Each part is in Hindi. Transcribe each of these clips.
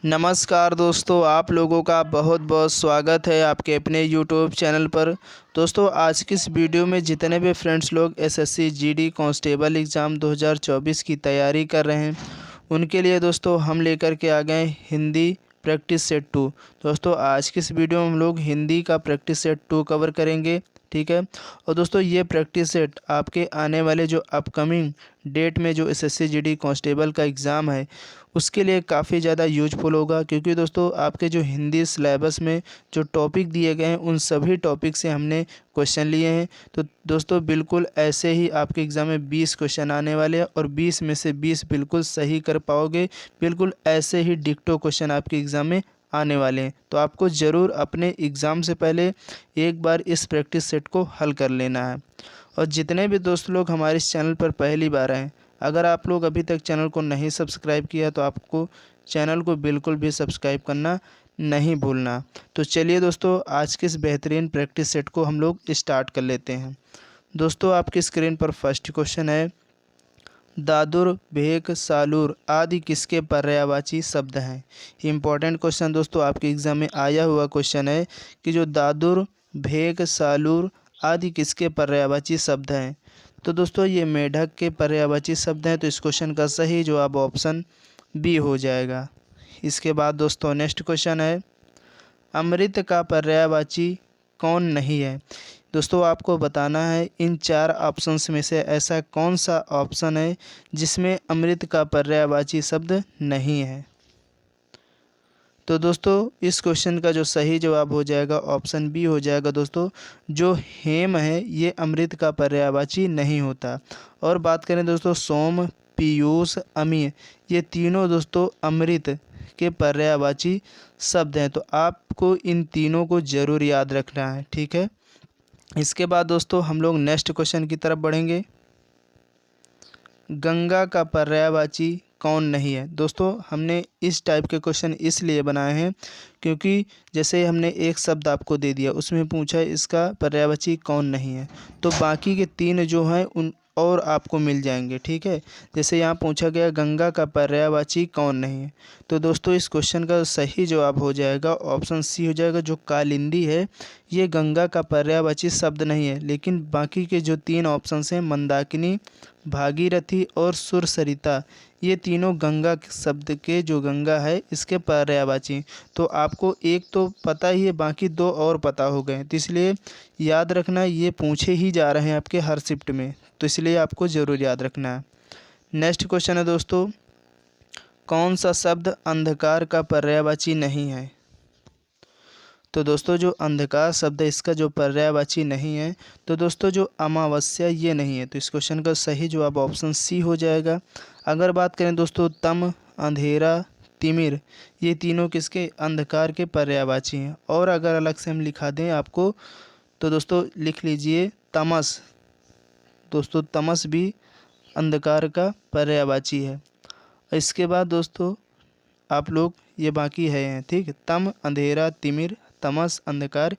नमस्कार दोस्तों, आप लोगों का बहुत बहुत स्वागत है आपके अपने यूट्यूब चैनल पर। दोस्तों, आज की इस वीडियो में जितने भी फ्रेंड्स लोग एसएससी जीडी कांस्टेबल एग्ज़ाम 2024 की तैयारी कर रहे हैं, उनके लिए दोस्तों हम लेकर के आ गए हिंदी प्रैक्टिस सेट 2। दोस्तों, आज की इस वीडियो में हम लोग हिंदी का प्रैक्टिस सेट 2 कवर करेंगे, ठीक है। और दोस्तों, ये प्रैक्टिस सेट आपके आने वाले जो अपकमिंग डेट में जो एसएससी जीडी कांस्टेबल का एग्ज़ाम है, उसके लिए काफ़ी ज़्यादा यूजफुल होगा, क्योंकि दोस्तों आपके जो हिंदी सिलेबस में जो टॉपिक दिए गए हैं, उन सभी टॉपिक से हमने क्वेश्चन लिए हैं। तो दोस्तों, बिल्कुल ऐसे ही आपके एग्ज़ाम में 20 क्वेश्चन आने वाले हैं और 20 में से 20 बिल्कुल सही कर पाओगे। बिल्कुल ऐसे ही डिक्टो क्वेश्चन आपके एग्ज़ाम में आने वाले हैं। तो आपको ज़रूर अपने एग्ज़ाम से पहले एक बार इस प्रैक्टिस सेट को हल कर लेना है। और जितने भी दोस्त लोग हमारे इस चैनल पर पहली बार आए, अगर आप लोग अभी तक चैनल को नहीं सब्सक्राइब किया तो आपको चैनल को बिल्कुल भी सब्सक्राइब करना नहीं भूलना। तो चलिए दोस्तों, आज के इस बेहतरीन प्रैक्टिस सेट को हम लोग स्टार्ट कर लेते हैं। दोस्तों, आपकी स्क्रीन पर फर्स्ट क्वेश्चन है, दादुर, भेक, सालूर आदि किसके पर्यायवाची शब्द हैं। इम्पॉर्टेंट क्वेश्चन दोस्तों आपके एग्ज़ाम में आया हुआ क्वेश्चन है कि जो दादुर, भेक, सालूर आदि किसके पर्यायवाची शब्द हैं। तो दोस्तों, ये मेढक के पर्यायवाची शब्द हैं। तो इस क्वेश्चन का सही जवाब ऑप्शन बी हो जाएगा। इसके बाद दोस्तों नेक्स्ट क्वेश्चन है, अमृत का पर्यायवाची कौन नहीं है। दोस्तों, आपको बताना है इन चार ऑप्शंस में से ऐसा कौन सा ऑप्शन है जिसमें अमृत का पर्यायवाची शब्द नहीं है। तो दोस्तों, इस क्वेश्चन का जो सही जवाब हो जाएगा ऑप्शन बी हो जाएगा। दोस्तों, जो हेम है ये अमृत का पर्यायवाची नहीं होता। और बात करें दोस्तों, सोम, पीयूष, अमीय ये तीनों दोस्तों अमृत के पर्यायवाची शब्द हैं। तो आपको इन तीनों को ज़रूर याद रखना है, ठीक है। इसके बाद दोस्तों हम लोग नेक्स्ट क्वेश्चन की तरफ बढ़ेंगे, गंगा का पर्यायवाची कौन नहीं है। दोस्तों, हमने इस टाइप के क्वेश्चन इसलिए बनाए हैं क्योंकि जैसे हमने एक शब्द आपको दे दिया, उसमें पूछा इसका पर्यायवाची कौन नहीं है, तो बाकी के तीन जो हैं उन और आपको मिल जाएंगे, ठीक है। जैसे यहाँ पूछा गया गंगा का पर्यायवाची कौन नहीं है, तो दोस्तों इस क्वेश्चन का सही जवाब हो जाएगा ऑप्शन सी हो जाएगा। जो कालिंदी है ये गंगा का पर्यायवाची शब्द नहीं है, लेकिन बाकी के जो तीन ऑप्शन हैं, मंदाकिनी, भागीरथी और सुरसरिता, ये तीनों गंगा के शब्द के जो गंगा है इसके पर्यायवाची। तो आपको एक तो पता ही है, बाकी दो और पता हो गए। तो इसलिए याद रखना, ये पूछे ही जा रहे हैं आपके हर शिफ्ट में, तो इसलिए आपको ज़रूर याद रखना है। नेक्स्ट क्वेश्चन है दोस्तों, कौन सा शब्द अंधकार का पर्यायवाची नहीं है। तो दोस्तों, जो अंधकार शब्द है इसका जो पर्यायवाची नहीं है, तो दोस्तों जो अमावस्या ये नहीं है। तो इस क्वेश्चन का सही जवाब ऑप्शन सी हो जाएगा। अगर बात करें दोस्तों, तम, अंधेरा, तिमिर ये तीनों किसके अंधकार के पर्यायवाची हैं। और अगर अलग से हम लिखा दें आपको, तो दोस्तों लिख लीजिए तमस। दोस्तों, तमस भी अंधकार का पर्यायवाची है। इसके बाद दोस्तों आप लोग ये बाकी है, ठीक है, तम, अंधेरा, तिमिर, तमस, अंधकार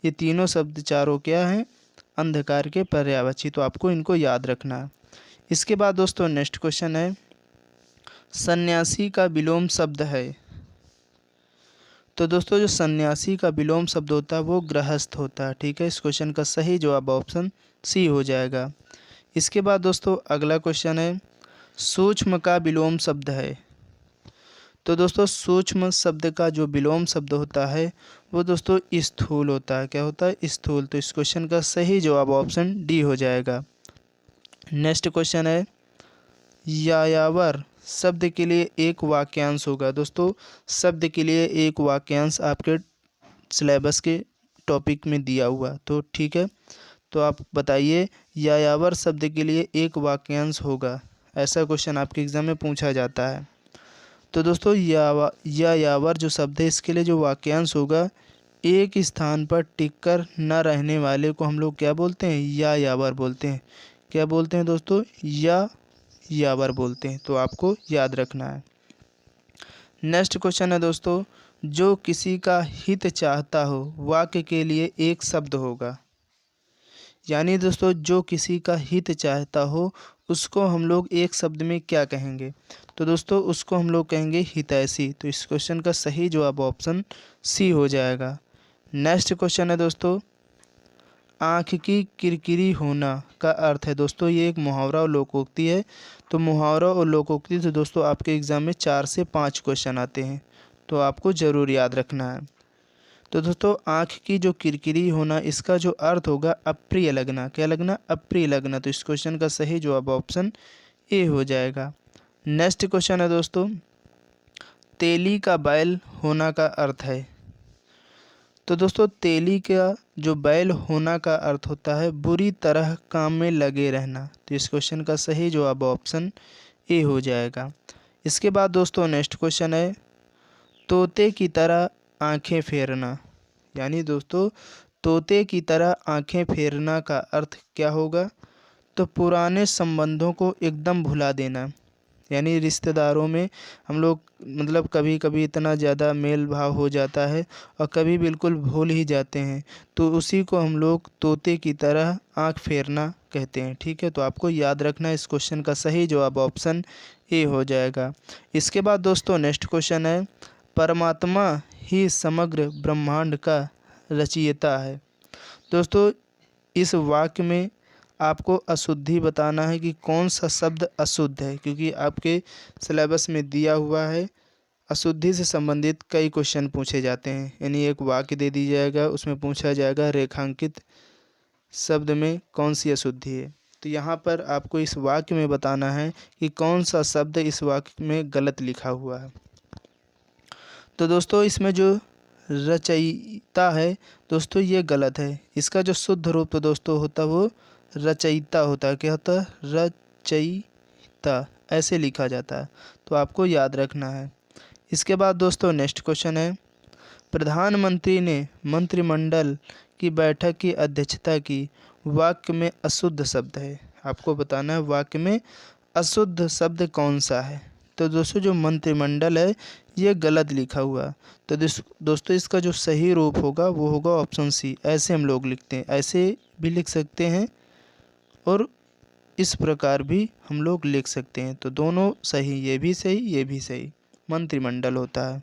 ये तीनों शब्द चारों क्या हैं, अंधकार के पर्यायवाची। तो आपको इनको याद रखना है। इसके बाद दोस्तों नेक्स्ट क्वेश्चन है, सन्यासी का विलोम शब्द है। तो दोस्तों, जो सन्यासी का विलोम शब्द होता है वो गृहस्थ होता है, ठीक है। इस क्वेश्चन का सही जवाब ऑप्शन सी हो जाएगा। इसके बाद दोस्तों अगला क्वेश्चन है, सूक्ष्म का विलोम शब्द है। तो दोस्तों, सूक्ष्म शब्द का जो विलोम शब्द होता है वो दोस्तों स्थूल होता है। क्या होता है? स्थूल। तो इस क्वेश्चन का सही जवाब ऑप्शन डी हो जाएगा। नेक्स्ट क्वेश्चन है, यायावर शब्द के लिए एक वाक्यांश होगा। दोस्तों, शब्द के लिए एक वाक्यांश आपके सिलेबस के टॉपिक में दिया हुआ, तो ठीक है। तो आप बताइए, यायावर शब्द के लिए एक वाक्यांश होगा, ऐसा क्वेश्चन आपके एग्जाम में पूछा जाता है। तो दोस्तों, यायावर जो शब्द है इसके लिए जो वाक्यांश होगा, एक स्थान पर टिककर न रहने वाले को हम लोग क्या बोलते हैं? यायावर बोलते हैं। क्या बोलते हैं दोस्तों? यायावर बोलते हैं। तो आपको याद रखना है। नेक्स्ट क्वेश्चन है दोस्तों, जो किसी का हित चाहता हो वाक्य के लिए एक शब्द होगा। यानी दोस्तों, जो किसी का हित चाहता हो उसको हम लोग एक शब्द में क्या कहेंगे? तो दोस्तों उसको हम लोग कहेंगे हितैषी। तो इस क्वेश्चन का सही जवाब ऑप्शन सी हो जाएगा। नेक्स्ट क्वेश्चन है दोस्तों, आँख की किरकिरी होना का अर्थ है। दोस्तों ये एक मुहावरा और लोकोक्ति है। तो मुहावरा और लोकोक्ति से दोस्तों आपके एग्ज़ाम में 4 से 5 क्वेश्चन आते हैं, तो आपको ज़रूर याद रखना है। तो दोस्तों आँख की जो किरकिरी होना, इसका जो अर्थ होगा अप्रिय लगना। क्या लगना? अप्रिय लगना। तो इस क्वेश्चन का सही जवाब ऑप्शन ए हो जाएगा। नेक्स्ट क्वेश्चन है दोस्तों, तेली का बैल होना का अर्थ है। तो दोस्तों तेली का जो बैल होना का अर्थ होता है बुरी तरह काम में लगे रहना। तो इस क्वेश्चन का सही जवाब ऑप्शन ए हो जाएगा। इसके बाद दोस्तों नेक्स्ट क्वेश्चन है, तोते की तरह आंखें फेरना। यानी दोस्तों तोते की तरह आंखें फेरना का अर्थ क्या होगा? तो पुराने संबंधों को एकदम भुला देना। यानी रिश्तेदारों में हम लोग मतलब कभी कभी इतना ज़्यादा मेल भाव हो जाता है और कभी बिल्कुल भूल ही जाते हैं, तो उसी को हम लोग तोते की तरह आँख फेरना कहते हैं। ठीक है, तो आपको याद रखना इस क्वेश्चन का सही जवाब ऑप्शन ए हो जाएगा। इसके बाद दोस्तों नेक्स्ट क्वेश्चन है, परमात्मा ही समग्र ब्रह्मांड का रचयिता है। दोस्तों इस वाक्य में आपको अशुद्धि बताना है कि कौन सा शब्द अशुद्ध है, क्योंकि आपके सिलेबस में दिया हुआ है अशुद्धि से संबंधित कई क्वेश्चन पूछे जाते हैं। यानी एक वाक्य दे दी जाएगा, उसमें पूछा जाएगा रेखांकित शब्द में कौन सी अशुद्धि है। तो यहाँ पर आपको इस वाक्य में बताना है कि कौन सा शब्द इस वाक्य में गलत लिखा हुआ है। तो दोस्तों इसमें जो रचयिता है दोस्तों ये गलत है। इसका जो शुद्ध रूप तो दोस्तों होता है वो रचयिता होता है। क्या होता है? रचयिता, ऐसे लिखा जाता है, तो आपको याद रखना है। इसके बाद दोस्तों नेक्स्ट क्वेश्चन है, प्रधानमंत्री ने मंत्रिमंडल की बैठक की अध्यक्षता की, वाक्य में अशुद्ध शब्द है। आपको बताना है वाक्य में अशुद्ध शब्द कौन सा है। तो दोस्तों जो मंत्रिमंडल है ये गलत लिखा हुआ। तो दोस्तों इसका जो सही रूप होगा वो होगा ऑप्शन सी। ऐसे हम लोग लिखते हैं, ऐसे भी लिख सकते हैं और इस प्रकार भी हम लोग लिख सकते हैं। तो दोनों सही, ये भी सही ये भी सही, मंत्रिमंडल होता है।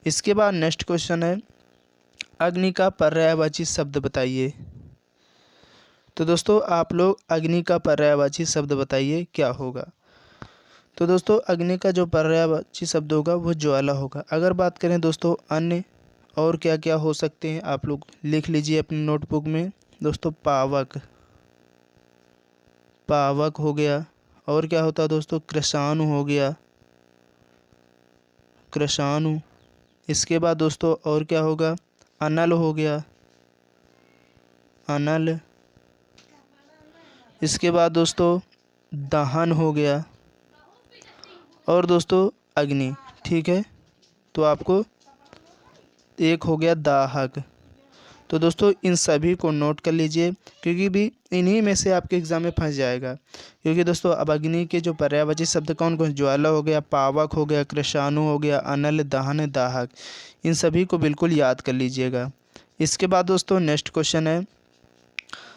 इसके बाद नेक्स्ट क्वेश्चन है, अग्नि का पर्यायवाची शब्द बताइए। तो दोस्तों आप लोग अग्नि का पर्यायवाची शब्द बताइए क्या होगा। तो दोस्तों अग्नि का जो पर्यायवाची शब्द होगा वो ज्वाला होगा। अगर बात करें दोस्तों अन्य और क्या क्या हो सकते हैं, आप लोग लिख लीजिए अपनी नोटबुक में। दोस्तों पावक, पावक हो गया। और क्या होता है दोस्तों? कृषाणु हो गया, कृषाणु। इसके बाद दोस्तों और क्या होगा? अनल हो गया, अनल। इसके बाद दोस्तों दहन हो गया और दोस्तों अग्नि। ठीक है, तो आपको एक हो गया दाहक। तो दोस्तों इन सभी को नोट कर लीजिए, क्योंकि भी इन्हीं में से आपके एग्ज़ाम में फंस जाएगा। क्योंकि दोस्तों अब अग्नि के जो पर्यायवाची शब्द कौन कौन? ज्वाला हो गया, पावक हो गया, कृषाणु हो गया, अनल, दहन, दाहक। इन सभी को बिल्कुल याद कर लीजिएगा। इसके बाद दोस्तों नेक्स्ट क्वेश्चन है,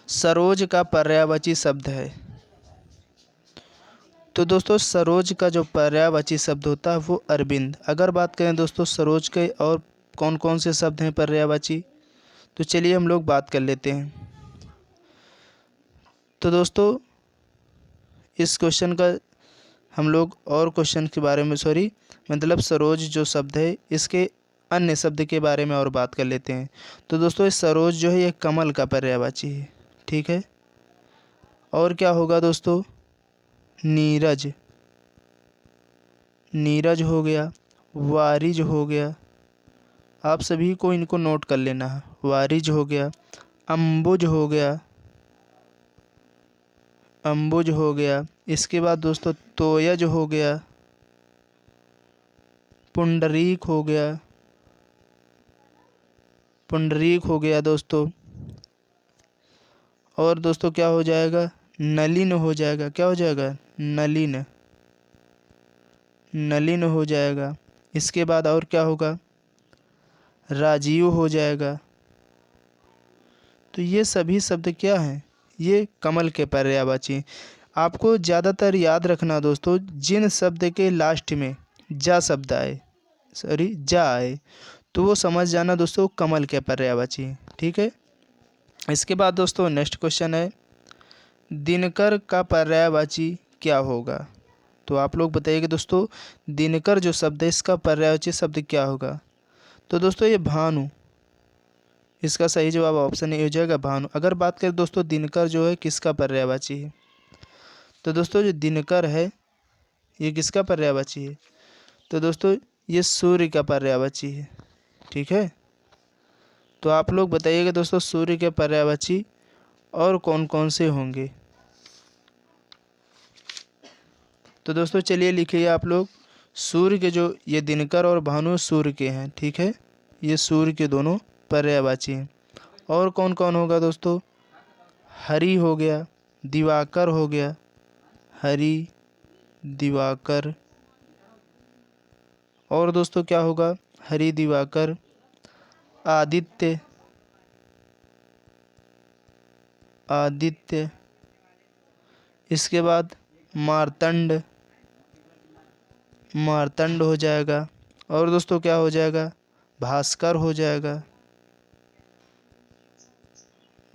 सरोज का पर्यायवाची शब्द है। तो दोस्तों सरोज का जो पर्यायवाची शब्द होता है वो अरविंद। अगर बात करें दोस्तों सरोज के और कौन कौन से शब्द हैं पर्यायवाची, तो चलिए हम लोग बात कर लेते हैं। तो दोस्तों इस क्वेश्चन का हम लोग और क्वेश्चन के बारे में मतलब सरोज जो शब्द है इसके अन्य शब्द के बारे में और बात कर लेते हैं। तो दोस्तों इस सरोज जो है ये कमल का पर्यायवाची है। ठीक है, और क्या होगा दोस्तों? नीरज, नीरज हो गया, वारिज हो गया। आप सभी को इनको नोट कर लेना है। वारिज हो गया, अम्बुज हो गया, अम्बुज हो गया। इसके बाद दोस्तों तोयज हो गया, पुंडरीक हो गया, पुंडरीक हो गया दोस्तों। और दोस्तों क्या हो जाएगा? नलिन हो जाएगा। क्या हो जाएगा? नलिन, नलिन हो जाएगा। इसके बाद और क्या होगा? राजीव हो जाएगा। तो ये सभी शब्द क्या हैं? ये कमल के पर्यायवाची। आपको ज़्यादातर याद रखना दोस्तों, जिन शब्द के लास्ट में जा शब्द आए, सॉरी जा आए, तो वो समझ जाना दोस्तों कमल के पर्यायवाची है। ठीक है। इसके बाद दोस्तों नेक्स्ट क्वेश्चन है, दिनकर का पर्यायवाची क्या होगा? तो आप लोग बताइएगा दोस्तों, दिनकर जो शब्द है इसका पर्यायवाची शब्द क्या होगा? तो दोस्तों ये भानु, इसका सही जवाब ऑप्शन ए हो जाएगा भानु। अगर बात करें दोस्तों दिनकर जो है किसका पर्यायवाची है, तो दोस्तों जो दिनकर है ये किसका पर्यायवाची है? तो दोस्तों ये सूर्य का पर्यायवाची है। ठीक है। तो आप लोग बताइएगा दोस्तों सूर्य के पर्यायवाची और कौन कौन से होंगे? तो दोस्तों चलिए लिखिए आप लोग, सूर्य के जो ये दिनकर और भानु सूर्य के हैं। ठीक है, ये सूर्य के दोनों पर्यायवाची हैं। और कौन कौन होगा दोस्तों? हरि हो गया, दिवाकर हो गया, हरि, दिवाकर, और दोस्तों क्या होगा? हरि, दिवाकर, आदित्य, आदित्य, इसके बाद मार्तंड, मार्तंड हो जाएगा। और दोस्तों क्या हो जाएगा? भास्कर हो जाएगा,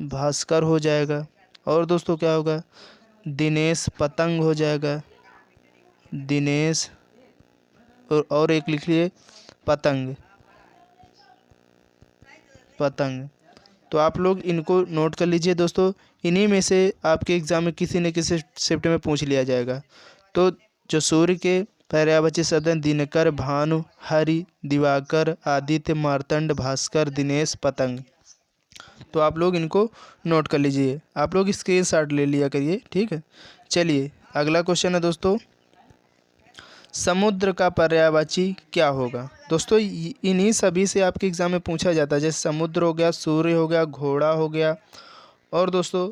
भास्कर हो जाएगा। और दोस्तों क्या होगा? दिनेश पतंग हो जाएगा, दिनेश, और एक लिख लिए पतंग, पतंग। तो आप लोग इनको नोट कर लीजिए दोस्तों, इन्हीं में से आपके एग्ज़ाम में किसी न किसी शिफ्ट में पूछ लिया जाएगा। तो जो सूर्य के पर्यायवाची शब्द हैं दिनकर, भानु, हरि, दिवाकर, आदित्य, मार्तंड, भास्कर, दिनेश, पतंग। तो आप लोग इनको नोट कर लीजिए, आप लोग स्क्रीनशॉट ले लिया करिए। ठीक है। चलिए अगला क्वेश्चन है दोस्तों, समुद्र का पर्यायवाची क्या होगा? दोस्तों इन्हीं सभी से आपके एग्ज़ाम में पूछा जाता है, जैसे समुद्र हो गया, सूर्य हो गया, घोड़ा हो गया, और दोस्तों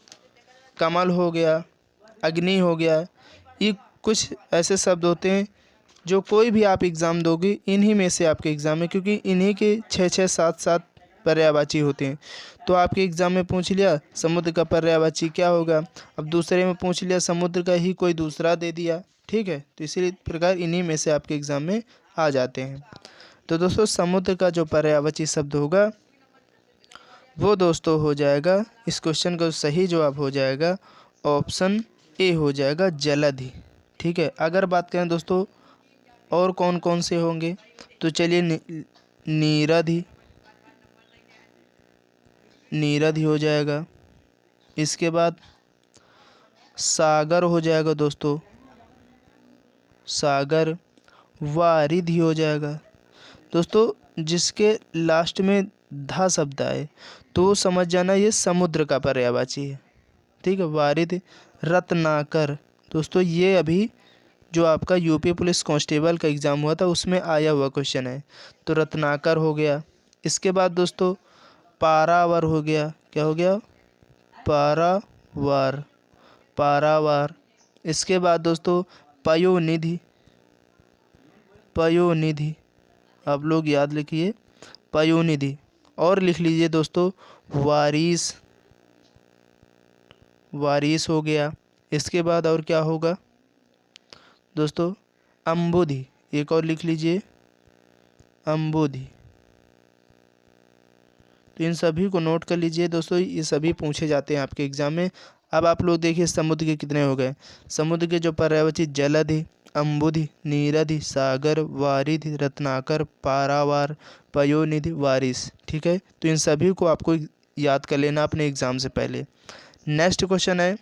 कमल हो गया, अग्नि हो गया। ये कुछ ऐसे शब्द होते हैं जो कोई भी आप एग्ज़ाम दोगे इन्हीं में से आपके एग्ज़ाम में, क्योंकि इन्हीं के 6-6, 7-7 पर्यायवाची होते हैं। तो आपके एग्ज़ाम में पूछ लिया समुद्र का पर्यायवाची क्या होगा, अब दूसरे में पूछ लिया समुद्र का ही कोई दूसरा दे दिया। ठीक है। तो इसी प्रकार इन्हीं में से आपके एग्ज़ाम में आ जाते हैं। तो दोस्तों समुद्र का जो पर्यायवाची शब्द होगा वो दोस्तों हो जाएगा, इस क्वेश्चन का सही जवाब हो जाएगा ऑप्शन ए हो जाएगा, जलधि। ठीक है। अगर बात करें दोस्तों और कौन कौन से होंगे, तो चलिए नीरधि, नीरधि हो जाएगा। इसके बाद सागर हो जाएगा दोस्तों, सागर, वारिधि हो जाएगा। दोस्तों जिसके लास्ट में धा शब्द आए तो समझ जाना ये समुद्र का पर्यायवाची है। ठीक है। वारिधि, रत्नाकर, दोस्तों ये अभी जो आपका यूपी पुलिस कांस्टेबल का एग्ज़ाम हुआ था उसमें आया हुआ क्वेश्चन है, तो रत्नाकर हो गया। इसके बाद दोस्तों पारावार हो गया, क्या हो गया? पारावार, पारावार। इसके बाद दोस्तों पयोनिधि, पयोनिधि, आप लोग याद लिखिए पयोनिधि। और लिख लीजिए दोस्तों वारिस, वारिस हो गया। इसके बाद और क्या होगा दोस्तों? अम्बुधि, एक और लिख लीजिए अम्बुधि। तो इन सभी को नोट कर लीजिए दोस्तों, ये सभी पूछे जाते हैं आपके एग्ज़ाम में। अब आप लोग देखिए समुद्र के कितने हो गए। समुद्र के जो पर्यायवाची जलधि, अम्बुधि, नीरधि, सागर, वारिधि, रत्नाकर, पारावार, पयोनिधि, वारिस। ठीक है। तो इन सभी को आपको याद कर लेना अपने एग्ज़ाम से पहले। नेक्स्ट क्वेश्चन है,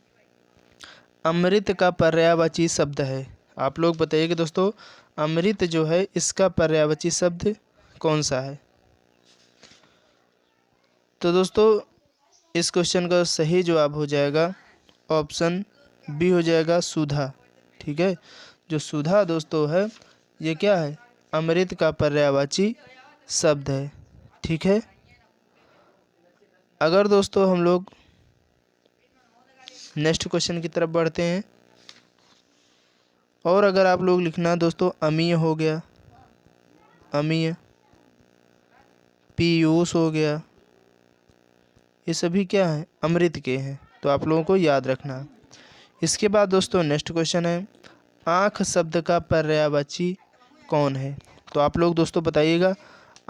अमृत का पर्यायवाची शब्द है। आप लोग बताइए दोस्तों अमृत जो है इसका पर्यायवाची शब्द कौन सा है? तो दोस्तों इस क्वेश्चन का सही जवाब हो जाएगा ऑप्शन बी हो जाएगा, सुधा। ठीक है। जो सुधा दोस्तों है ये क्या है? अमृत का पर्यायवाची शब्द है। ठीक है। अगर दोस्तों हम लोग नेक्स्ट क्वेश्चन की तरफ बढ़ते हैं, और अगर आप लोग लिखना दोस्तों अमीय हो गया, अमीय, पीयूष हो गया, ये सभी क्या है? अमृत के हैं। तो आप लोगों को याद रखना। इसके बाद दोस्तों नेक्स्ट क्वेश्चन है, आँख शब्द का पर्यायवाची कौन है? तो आप लोग दोस्तों बताइएगा,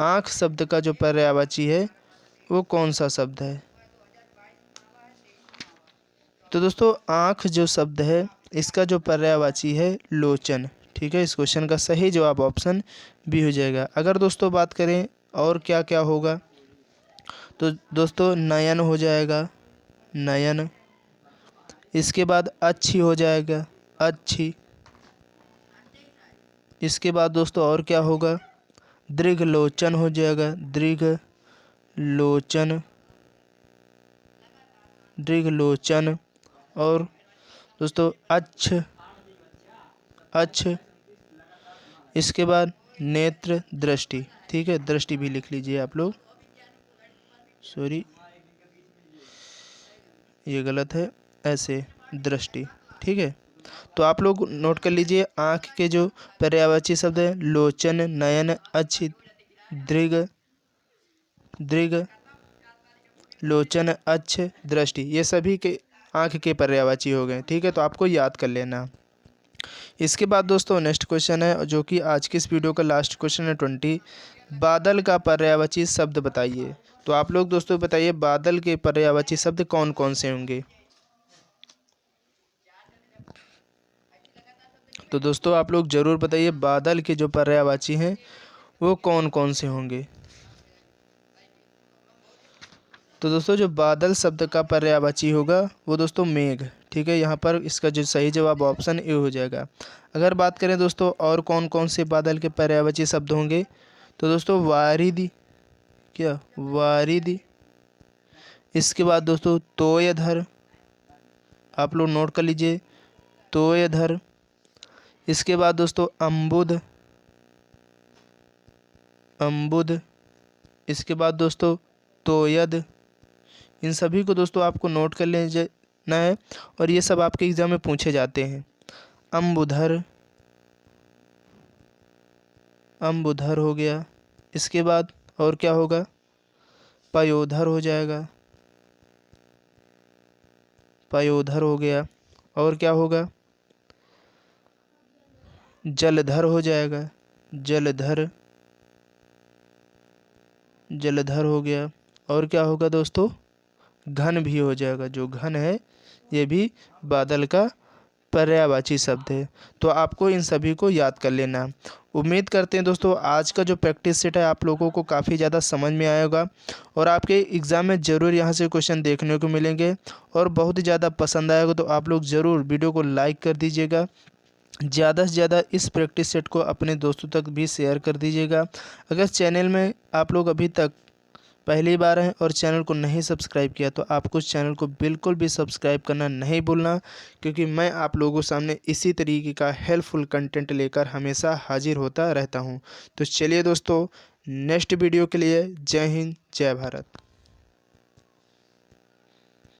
आँख शब्द का जो पर्यायवाची है वो कौन सा शब्द है? तो दोस्तों आँख जो शब्द है इसका जो पर्यायवाची है लोचन। ठीक है, इस क्वेश्चन का सही जवाब ऑप्शन बी हो जाएगा। अगर दोस्तों बात करें और क्या क्या होगा, तो दोस्तों नयन हो जाएगा, नयन। इसके बाद अच्छी हो जाएगा, अच्छी। इसके बाद दोस्तों और क्या होगा, दृघलोचन हो जाएगा, दृघलोचन, दृघलोचन। और दोस्तों अच्छ, अच्छ। इसके बाद नेत्र, दृष्टि। ठीक है, दृष्टि भी लिख लीजिए आप लोग, सॉरी ये गलत है, ऐसे दृष्टि। ठीक है, तो आप लोग नोट कर लीजिए, आँख के जो पर्यायवाची शब्द है लोचन, नयन, अच्छ, दृग, दृग, लोचन, अच्छ, दृष्टि, ये सभी के आँख के पर्यायवाची हो गए। ठीक है, तो आपको याद कर लेना। इसके बाद दोस्तों नेक्स्ट क्वेश्चन है, जो कि आज की इस वीडियो का लास्ट क्वेश्चन है 20, बादल का पर्यायवाची शब्द बताइए। तो आप लोग दोस्तों बताइए, बादल के पर्यायवाची शब्द कौन कौन से होंगे? तो दोस्तों आप लोग ज़रूर बताइए, बादल के जो पर्यायवाची हैं वो कौन कौन से होंगे? तो दोस्तों जो बादल शब्द का पर्यायवाची होगा वो दोस्तों मेघ। ठीक है, यहाँ पर इसका जो सही जवाब ऑप्शन ए हो जाएगा। अगर बात करें दोस्तों और कौन कौन से बादल के पर्यायवाची शब्द होंगे, तो दोस्तों वारिधि, क्या वारिधि। इसके बाद दोस्तों तोयधर, आप लोग नोट कर लीजिए, तोयधर। इसके बाद दोस्तों अम्बुद, अम्बुद। इसके बाद दोस्तों तोयद। इन सभी को दोस्तों आपको नोट कर लेना है, और ये सब आपके एग्जाम में पूछे जाते हैं। अम्बुधर, अम्बुधर हो गया। इसके बाद और क्या होगा, पयोधर हो जाएगा, पयोधर हो गया। और क्या होगा, जलधर हो जाएगा, जलधर, जलधर हो गया। और क्या होगा दोस्तों, घन भी हो जाएगा, जो घन है ये भी बादल का पर्यायवाची शब्द है। तो आपको इन सभी को याद कर लेना। उम्मीद करते हैं दोस्तों आज का जो प्रैक्टिस सेट है आप लोगों को काफ़ी ज़्यादा समझ में आया होगा, और आपके एग्ज़ाम में ज़रूर यहाँ से क्वेश्चन देखने को मिलेंगे, और बहुत ही ज़्यादा पसंद आएगा तो आप लोग ज़रूर वीडियो को लाइक कर दीजिएगा। ज़्यादा से ज़्यादा इस प्रैक्टिस सेट को अपने दोस्तों तक भी शेयर कर दीजिएगा। अगर चैनल में आप लोग अभी तक पहली बार हैं और चैनल को नहीं सब्सक्राइब किया, तो आपको चैनल को बिल्कुल भी सब्सक्राइब करना नहीं भूलना, क्योंकि मैं आप लोगों के सामने इसी तरीके का हेल्पफुल कंटेंट लेकर हमेशा हाजिर होता रहता हूं। तो चलिए दोस्तों, नेक्स्ट वीडियो के लिए जय हिंद, जय भारत।